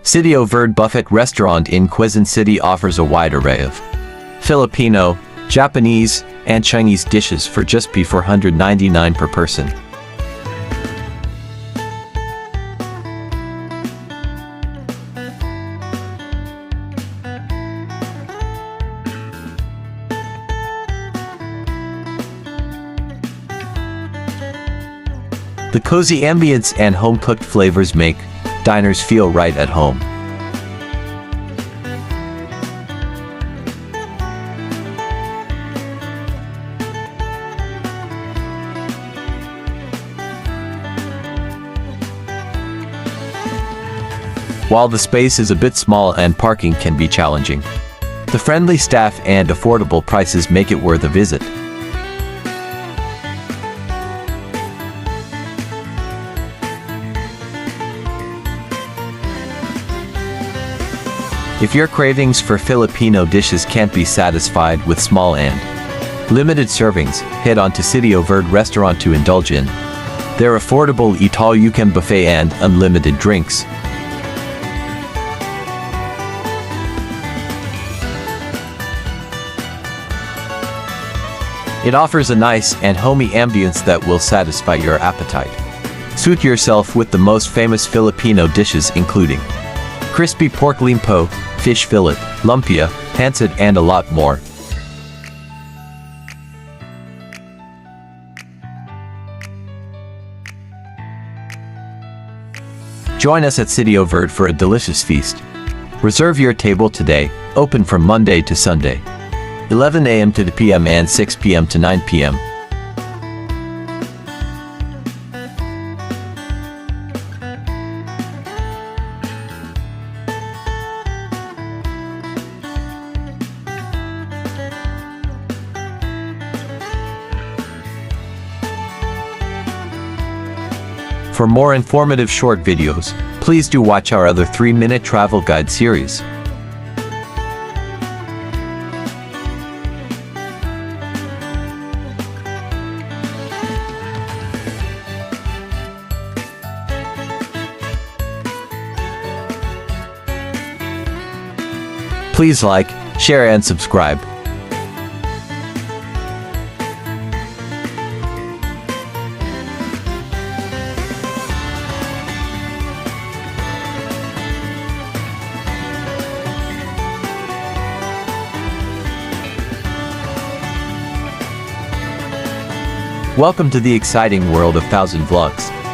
SITIO VERDE Buffet Restaurant in Quezon City offers a wide array of Filipino, Japanese, and Chinese dishes for just $499 per person. The cozy ambience and home-cooked flavors make diners feel right at home. While the space is a bit small and parking can be challenging, the friendly staff and affordable prices make it worth a visit. If your cravings for Filipino dishes can't be satisfied with small and limited servings, head on to SITIO VERDE Restaurant to indulge in their affordable eat-all-you-can buffet and unlimited drinks. It offers a nice and homey ambience that will satisfy your appetite. Suit yourself with the most famous Filipino dishes including crispy pork limpo, fish fillet, lumpia, pancit, and a lot more. Join us at SITIO VERDE for a delicious feast. Reserve your table today, open from Monday to Sunday, 11 a.m. to 2 p.m. and 6 p.m. to 9 p.m. For more informative short videos, please do watch our other 3-minute travel guide series. Please like, share, and subscribe. Welcome to the exciting world of TUAZON Vlogs.